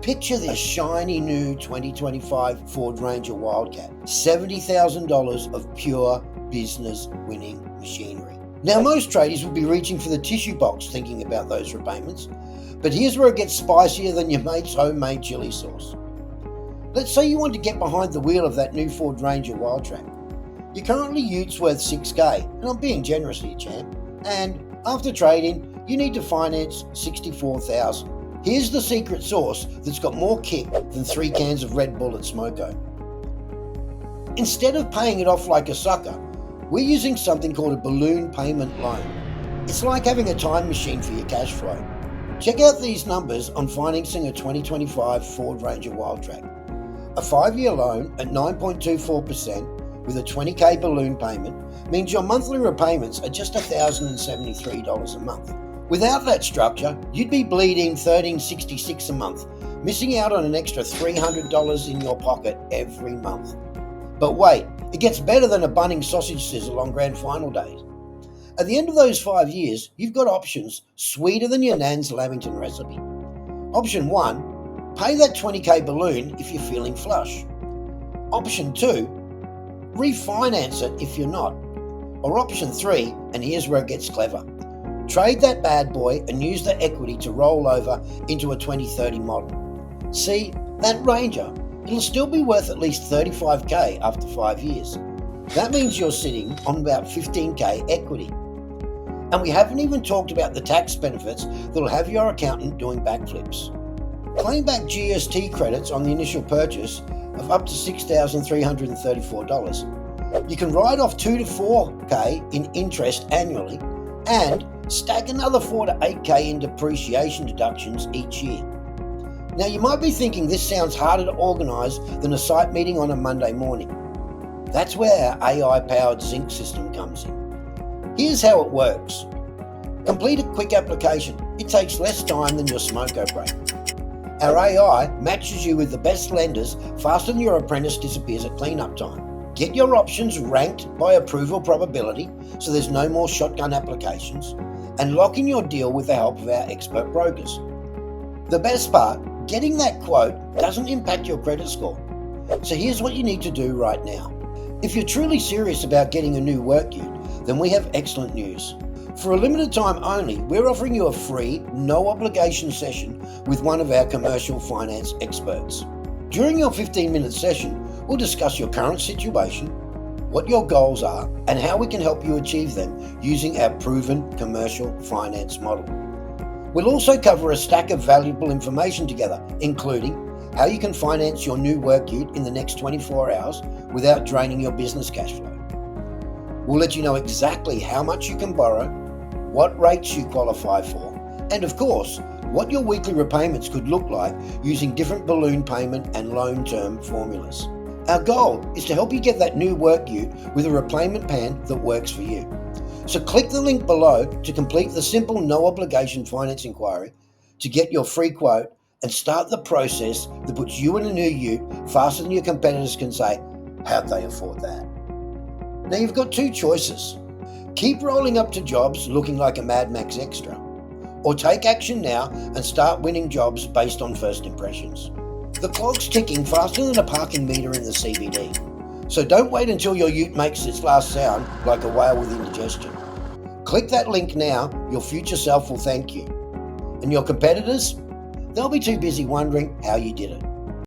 Picture this shiny new 2025 Ford Ranger Wildcat, $70,000 of pure business winning machinery. Now most tradies would be reaching for the tissue box thinking about those repayments, but here's where it gets spicier than your mate's homemade chili sauce. Let's say you want to get behind the wheel of that new Ford Ranger Wildcat. Your currently Utes worth $6,000, and I'm being generous here, champ. And after trading, you need to finance $64,000. Here's the secret sauce that's got more kick than 3 cans of Red Bull at Smoko. Instead of paying it off like a sucker, we're using something called a balloon payment loan. It's like having a time machine for your cash flow. Check out these numbers on financing a 2025 Ford Ranger Wildcat. A 5-year loan at 9.24% with a $20,000 balloon payment means your monthly repayments are just $1,073 a month. Without that structure, you'd be bleeding $1,366 a month, missing out on an extra $300 in your pocket every month. But wait, it gets better than a Bunnings sausage sizzle on grand final days. At the end of those 5 years, you've got options sweeter than your nan's Lamington recipe. Option 1, pay that $20,000 balloon if you're feeling flush. Option 2, refinance it if you're not. Or option 3, and here's where it gets clever. Trade that bad boy and use the equity to roll over into a 2030 model. See, that Ranger, it'll still be worth at least $35,000 after 5 years. That means you're sitting on about $15,000 equity. And we haven't even talked about the tax benefits that'll have your accountant doing backflips. Claim back GST credits on the initial purchase of up to $6,334. You can write off $2,000 to $4,000 in interest annually and stack another $4,000 to $8,000 in depreciation deductions each year. Now you might be thinking this sounds harder to organise than a site meeting on a Monday morning. That's where our AI-powered Zinc system comes in. Here's how it works. Complete a quick application. It takes less time than your Smoko break. Our AI matches you with the best lenders faster than your apprentice disappears at cleanup time. Get your options ranked by approval probability so there's no more shotgun applications, and lock in your deal with the help of our expert brokers. The best part, getting that quote doesn't impact your credit score. So here's what you need to do right now. If you're truly serious about getting a new work ute, then we have excellent news. For a limited time only, we're offering you a free, no obligation session with one of our commercial finance experts. During your 15-minute session, we'll discuss your current situation, what your goals are, and how we can help you achieve them using our proven commercial finance model. We'll also cover a stack of valuable information together, including how you can finance your new work ute in the next 24 hours without draining your business cash flow. We'll let you know exactly how much you can borrow, what rates you qualify for, and of course, what your weekly repayments could look like using different balloon payment and loan term formulas. Our goal is to help you get that new work ute with a repayment plan that works for you. So click the link below to complete the simple no obligation finance inquiry to get your free quote and start the process that puts you in a new ute faster than your competitors can say, how'd they afford that? Now you've got 2 choices. Keep rolling up to jobs looking like a Mad Max extra, or take action now and start winning jobs based on first impressions. The clock's ticking faster than a parking meter in the CBD. So don't wait until your ute makes its last sound like a whale with indigestion. Click that link now, your future self will thank you. And your competitors, they'll be too busy wondering how you did it.